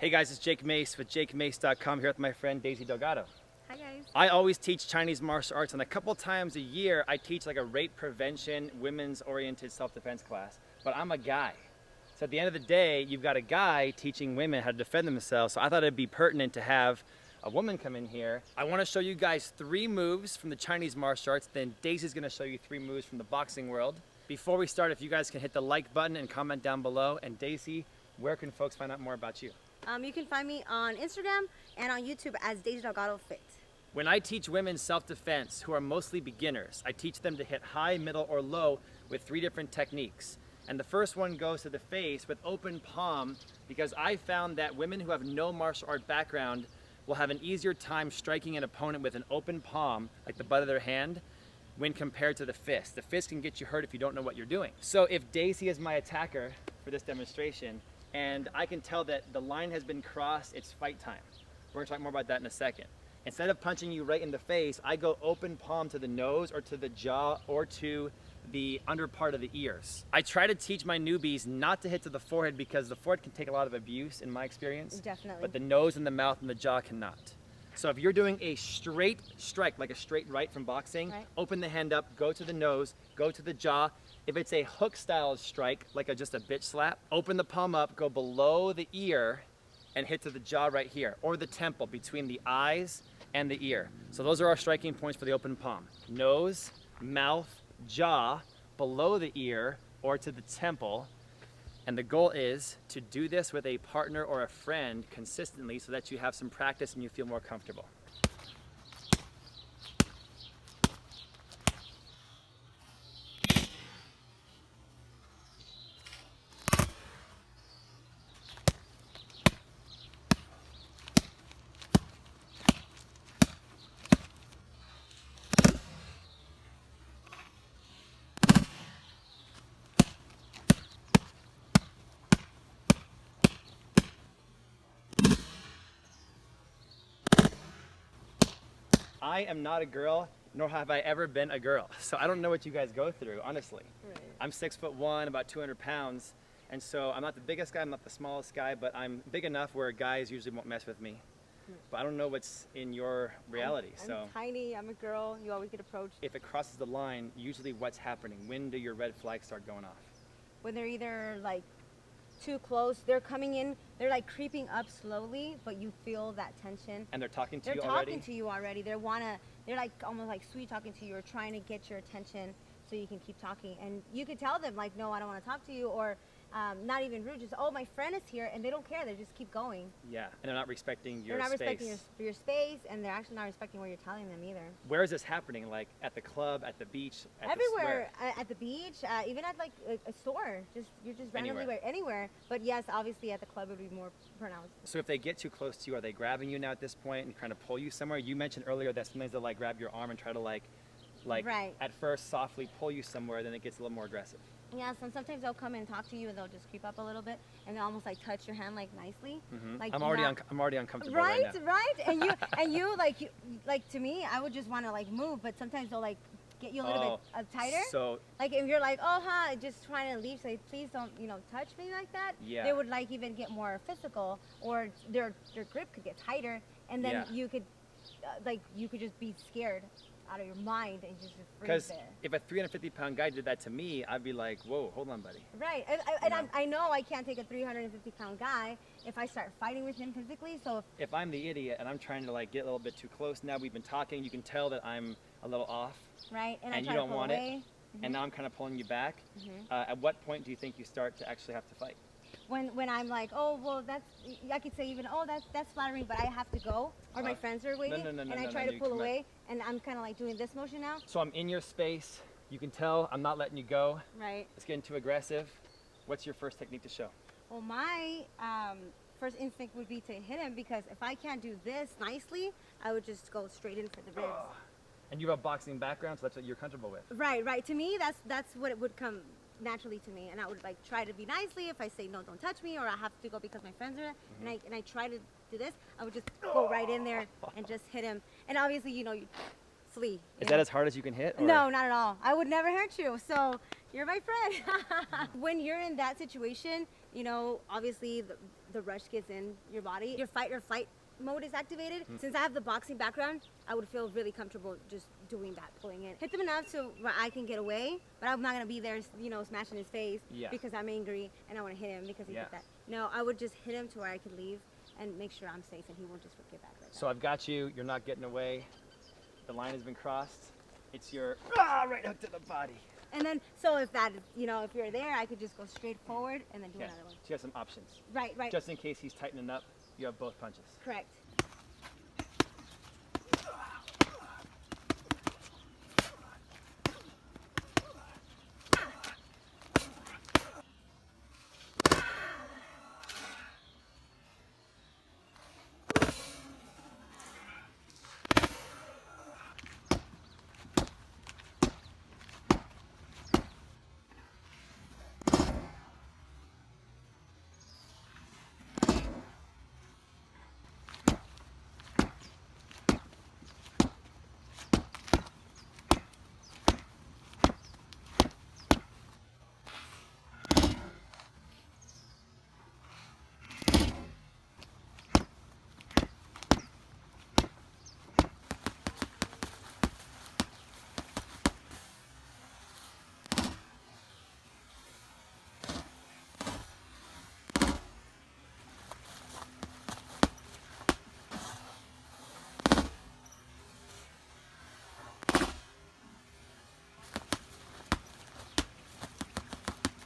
Hey guys, it's Jake Mace with JakeMace.com here with my friend Daisy Delgado. Hi guys. I always teach Chinese martial arts, and a couple times a year I teach like a rape prevention, women's oriented self-defense class, but I'm a guy. So at the end of the day, you've got a guy teaching women how to defend themselves, so I thought it'd be pertinent to have a woman come in here. I want to show you guys 3 moves from the Chinese martial arts, then Daisy's going to show you 3 moves from the boxing world. Before we start, if you guys can hit the like button and comment down below, and Daisy, where can folks find out more about you? You can find me on Instagram and on YouTube as Daisy Delgado Fit. When I teach women self-defense who are mostly beginners, I teach them to hit high, middle, or low with 3 different techniques. And the first one goes to the face with open palm, because I found that women who have no martial art background will have an easier time striking an opponent with an open palm, like the butt of their hand, when compared to the fist. The fist can get you hurt if you don't know what you're doing. So if Daisy is my attacker for this demonstration, and I can tell that the line has been crossed, it's fight time. We're gonna talk more about that in a second. Instead of punching you right in the face, I go open palm to the nose or to the jaw or to the under part of the ears. I try to teach my newbies not to hit to the forehead because the forehead can take a lot of abuse in my experience. Definitely. But the nose and the mouth and the jaw cannot. So if you're doing a straight strike, like a straight right from boxing, right, open the hand up, go to the nose, go to the jaw. If it's a hook style strike, like just a bitch slap, open the palm up, go below the ear and hit to the jaw right here, or the temple between the eyes and the ear. So those are our striking points for the open palm. Nose, mouth, jaw, below the ear, or to the temple. And the goal is to do this with a partner or a friend consistently so that you have some practice and you feel more comfortable. I am not a girl, nor have I ever been a girl. So I don't know what you guys go through, honestly. Right. I'm 6'1", about 200 pounds. And so I'm not the biggest guy, I'm not the smallest guy, but I'm big enough where guys usually won't mess with me. But I don't know what's in your reality. I'm tiny, I'm a girl, you always get approached. If it crosses the line, usually what's happening? When do your red flags start going off? When they're either like too close, they're coming in, they're like creeping up slowly, but you feel that tension. And they're talking to They're you already? talking to you already. They're like almost like sweet talking to you or trying to get your attention so you can keep talking. And you could tell them like, no, I don't want to talk to you, or not even rude, just, oh, my friend is here, and they don't care, they just keep going. Yeah, and they're not respecting your They're not space. respecting your space, and they're actually not respecting what you're telling them either. Where is this happening? Like at the club, at the beach, Everywhere, at the beach, even at like a store, you're just randomly anywhere. But yes, obviously at the club it would be more pronounced. So if they get too close to you, are they grabbing you now at this point and trying to pull you somewhere? You mentioned earlier that sometimes they'll like grab your arm and try to like right, at first softly pull you somewhere, then it gets a little more aggressive. Yeah, so sometimes they'll come and talk to you, and they'll just creep up a little bit, and they'll almost like touch your hand like nicely. Like I'm already uncomfortable right right now. Right, and you like to me, I would just want to like move, but sometimes they'll like get you a little bit tighter. So like if you're like, oh, huh, just trying to leave, say, please don't, touch me like that. Yeah. They would like even get more physical, or their grip could get tighter, and then you could you could just be scared out of your mind and just freeze because there. if a 350-pound guy did that to me, I'd be like, whoa, hold on, buddy. Right, I know I can't take a 350-pound guy if I start fighting with him physically. So if I'm the idiot and I'm trying to like get a little bit too close, now we've been talking, you can tell that I'm a little off. Right, and I you try don't to pull want away. it, and now I'm kind of pulling you back. At what point do you think you start to actually have to fight? When I'm like, oh, well, I could say even, oh, that's flattering, but I have to go, or my friends are waiting, and I try to pull away, and I'm kind of like doing this motion now. So I'm in your space. You can tell I'm not letting you go. Right. It's getting too aggressive. What's your first technique to show? Well, my first instinct would be to hit him, because if I can't do this nicely, I would just go straight in for the ribs. And you have a boxing background, so that's what you're comfortable with. Right. To me, that's what it would come naturally to me, and I would like try to be nicely. If I say no, don't touch me, or I have to go because my friends are there, and I try to do this, I would just go right in there and just hit him. And obviously, you flee. Is that as hard as you can hit? Or? No, not at all. I would never hurt you, so you're my friend. When you're in that situation, obviously the rush gets in your body. Your fight or flight mode is activated. Since I have the boxing background, I would feel really comfortable just doing that, pulling in. Hit them enough so where I can get away, but I'm not gonna be there, you know, smashing his face because I'm angry and I wanna hit him because he did that. No, I would just hit him to where I could leave and make sure I'm safe and he won't just get back like that. So I've got you, you're not getting away. The line has been crossed. It's your right hook to the body. And then, so if that, you know, if you're there, I could just go straight forward and then do another one. So you have some options. Right. Just in case he's tightening up, you have both punches. Correct.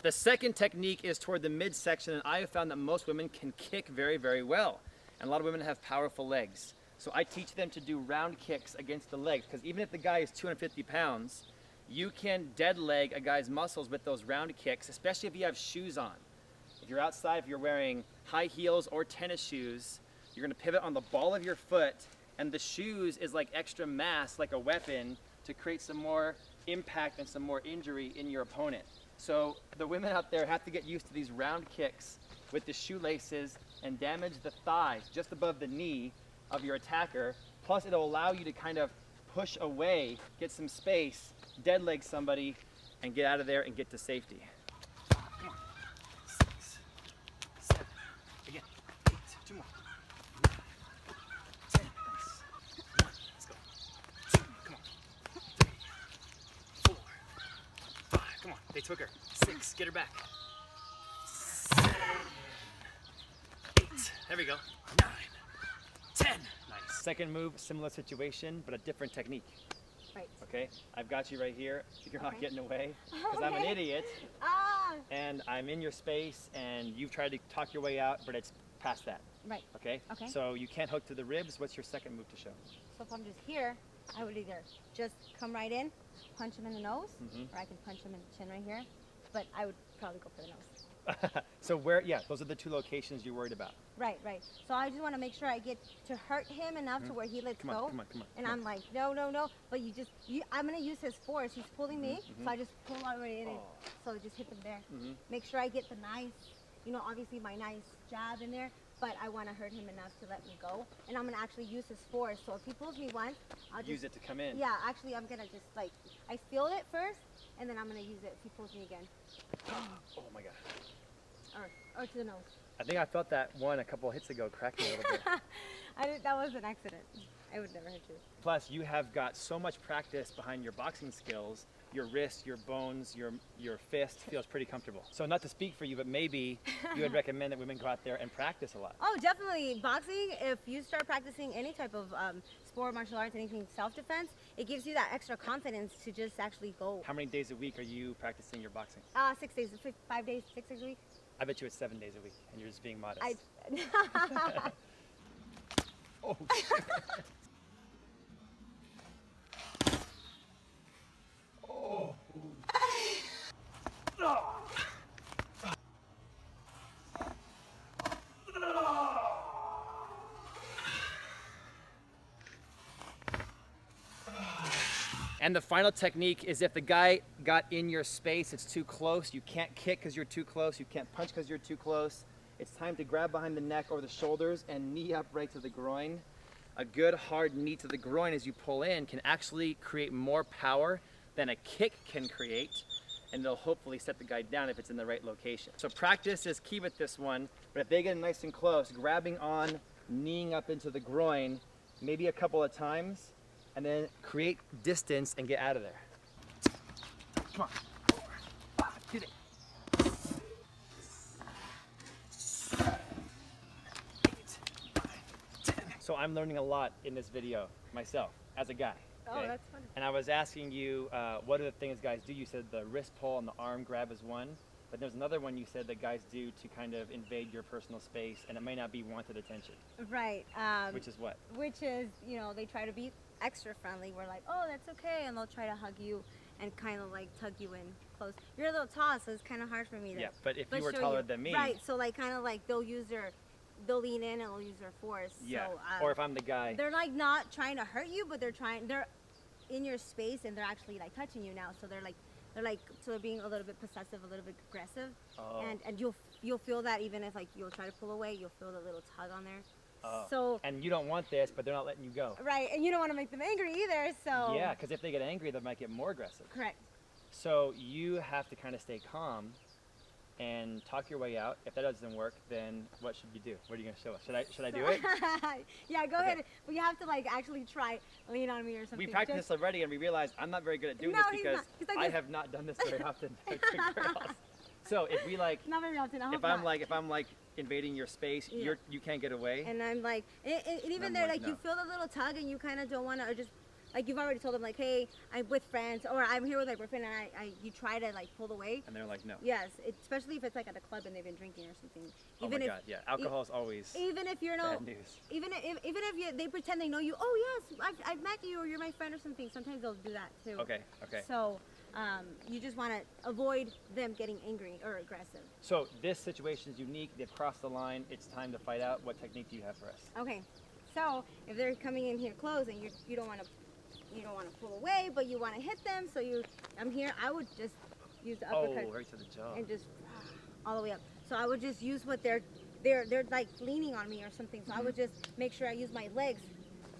The second technique is toward the midsection, and I have found that most women can kick very, very well. And a lot of women have powerful legs. So I teach them to do round kicks against the legs, because even if the guy is 250 pounds, you can dead leg a guy's muscles with those round kicks, especially if you have shoes on. If you're outside, if you're wearing high heels or tennis shoes, you're gonna pivot on the ball of your foot, and the shoes is like extra mass, like a weapon, to create some more impact and some more injury in your opponent. So the women out there have to get used to these round kicks with the shoelaces and damage the thighs just above the knee of your attacker. Plus it'll allow you to kind of push away, get some space, dead leg somebody, and get out of there and get to safety. Come on. 6, 7, again, 8, 2 more. 9, 10, nice. 1, let's go. 2, come on. 3, 4, 5, come on, they took her. 6, get her back. 7, 8, there we go. 9, 10, nice. Second move, similar situation, but a different technique. Right. Okay, I've got you right here. You're not getting away, because I'm an idiot. And I'm in your space, and you've tried to talk your way out, but it's past that. Right. Okay? Okay. So you can't hook to the ribs. What's your second move to show? So if I'm just here, I would either just come right in, punch him in the nose, or I can punch him in the chin right here. But I would probably go for the nose. So where, yeah, those are the two locations you're worried about. Right. So I just want to make sure I get to hurt him enough to where he lets go. Come on. And I'm like, no. But I'm going to use his force. He's pulling me, so I just pull all the way in. So just hit them there. Make sure I get the nice, obviously my nice jab in there, but I want to hurt him enough to let me go. And I'm going to actually use his force. So if he pulls me once, I'll just use it to come in. Yeah, actually I'm going to just I feel it first, and then I'm going to use it if he pulls me again. Oh my God. Or to the nose. I think I felt that one a couple hits ago crack me a little bit. That was an accident. I would never hit you. Plus, you have got so much practice behind your boxing skills. Your wrist, your bones, your fist feels pretty comfortable. So not to speak for you, but maybe you would recommend that women go out there and practice a lot. Oh, definitely. Boxing, if you start practicing any type of sport, martial arts, anything self-defense, it gives you that extra confidence to just actually go. How many days a week are you practicing your boxing? 6 days, 5 days, 6 days a week. I bet you it's 7 days a week, and you're just being modest. Oh, shit. Oh. And the final technique is if the guy got in your space, it's too close, you can't kick because you're too close, you can't punch because you're too close. It's time to grab behind the neck or the shoulders and knee up right to the groin. A good hard knee to the groin as you pull in can actually create more power than a kick can create. and they'll hopefully set the guy down if it's in the right location. So practice is key with this one, but if they get nice and close, grabbing on, kneeing up into the groin, maybe a couple of times, and then create distance and get out of there. Come on. 4, 5, get it. 8, 9, 10. So I'm learning a lot in this video myself as a guy. Oh, that's funny. And I was asking you, what are the things guys do? You said the wrist pull and the arm grab is one, but there's another one you said that guys do to kind of invade your personal space, and it may not be wanted attention. Right. Which is what? Which is, they try to be extra friendly. We're like, oh, that's okay, and they'll try to hug you and kind of like tug you in close. You're a little tall, so it's kind of hard for me to. Yeah, but if you were taller than me. Right. So like kind of like they'll lean in and they'll use their force. Yeah. So, or if I'm the guy. They're like not trying to hurt you, but they're in your space and they're actually like touching you now. So they're being a little bit possessive, a little bit aggressive. Oh. And you'll feel that even if like you'll try to pull away, you'll feel the little tug on there. Oh. So. And you don't want this, but they're not letting you go. Right, and you don't want to make them angry either. So. Yeah, because if they get angry, they might get more aggressive. Correct. So you have to kind of stay calm and talk your way out. If that doesn't work, then what should you do? What are you going to show us? Should I do it? Yeah, go ahead. But you have to like actually try lean on me or something. We practiced this already, and we realized I'm not very good at doing this because I have not done this very often. So if we like, not very often. if I'm like invading your space, Yeah. you can't get away. And I'm like, and even there, like, no. You feel the little tug, and you kind of don't want to, or just. Like you've already told them, like, hey, I'm with friends, or I'm here with my boyfriend, and you try to like pull away. And they're like, no. Yes, especially if it's like at a club and they've been drinking or something. Even God, yeah, alcohol is always even if you're bad news. Even if they pretend they know you. Oh yes, I've met you, or you're my friend or something. Sometimes they'll do that too. Okay. So you just want to avoid them getting angry or aggressive. So this situation is unique. They've crossed the line. It's time to fight out. What technique do you have for us? Okay, so if they're coming in here close and you don't want to pull away, but you want to hit them. So I'm here. I would just use the uppercut. Oh, right to the jaw. And just all the way up. So I would just use what they're like leaning on me or something. So I would just make sure I use my legs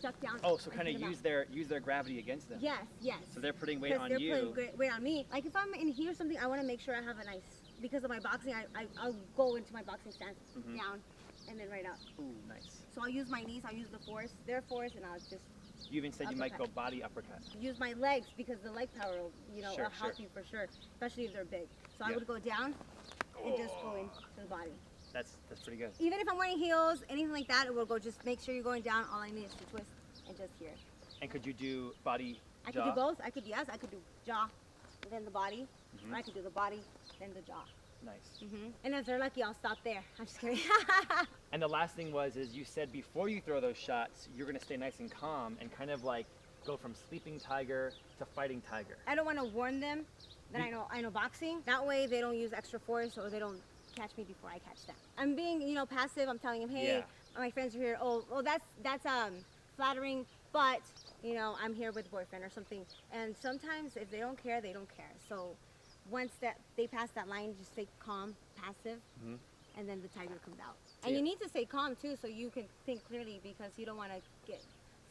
duck down. Oh, so kind of use their gravity against them. Yes. So they're putting weight on you. They're putting weight on me. Like if I'm in here or something, I want to make sure I have a nice, because of my boxing, I'll go into my boxing stance down and then right up. Ooh, nice. So I'll use my knees. I'll use their force, and I'll just. You even said you might go body uppercut. Use my legs because the leg power will, will help you for sure, especially if they're big. So I would go down and just go into the body. That's pretty good. Even if I'm wearing heels, anything like that, it will go. Just make sure you're going down. All I need is to twist and just here. And could you do body, I jaw? could do both. I could do jaw, then the body, or I could do the body, then the jaw. Nice. And if they're lucky, I'll stop there. I'm just kidding. And the last thing is you said before you throw those shots, you're gonna stay nice and calm and kind of like go from sleeping tiger to fighting tiger. I don't want to warn them that I know boxing. That way they don't use extra force or they don't catch me before I catch them. I'm being passive. I'm telling them, hey, my friends are here. Oh, that's flattering, but I'm here with a boyfriend or something. And sometimes if they don't care, they don't care. So. Once that they pass that line, just stay calm, passive, and then the tiger comes out. And you need to stay calm too, so you can think clearly, because you don't want to get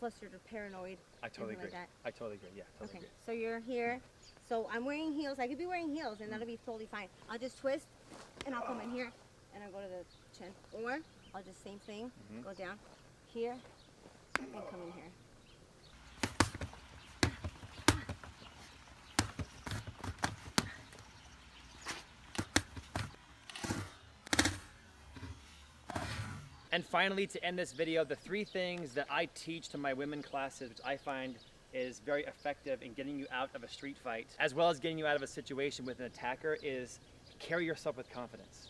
flustered or paranoid. I totally agree. Like that. I totally agree. Yeah, totally agree. So you're here. So I'm wearing heels. I could be wearing heels, and that'll be totally fine. I'll just twist, and I'll come in here, and I'll go to the chin. Or I'll just same thing, go down here, and come in here. And finally, to end this video, the 3 things that I teach to my women classes, which I find is very effective in getting you out of a street fight, as well as getting you out of a situation with an attacker, is carry yourself with confidence.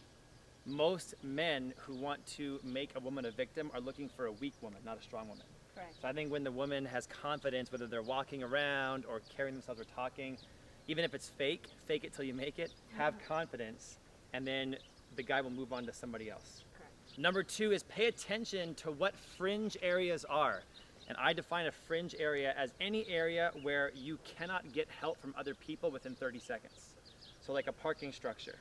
Most men who want to make a woman a victim are looking for a weak woman, not a strong woman. Correct. So I think when the woman has confidence, whether they're walking around or carrying themselves or talking, even if it's fake it till you make it, have confidence, and then the guy will move on to somebody else. Number 2 is pay attention to what fringe areas are. And I define a fringe area as any area where you cannot get help from other people within 30 seconds. So like a parking structure,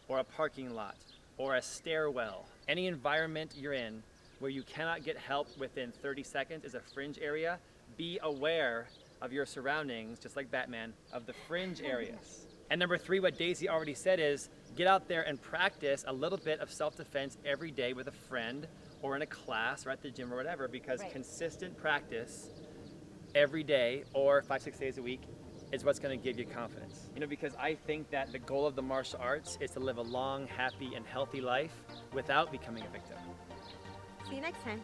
or a parking lot, or a stairwell. Any environment you're in where you cannot get help within 30 seconds is a fringe area. Be aware of your surroundings, just like Batman, of the fringe areas. And number 3, what Daisy already said is get out there and practice a little bit of self-defense every day with a friend or in a class or at the gym or whatever, because consistent practice every day or 5-6 days a week is what's going to give you confidence. You know, because I think that the goal of the martial arts is to live a long, happy, and healthy life without becoming a victim. See you next time.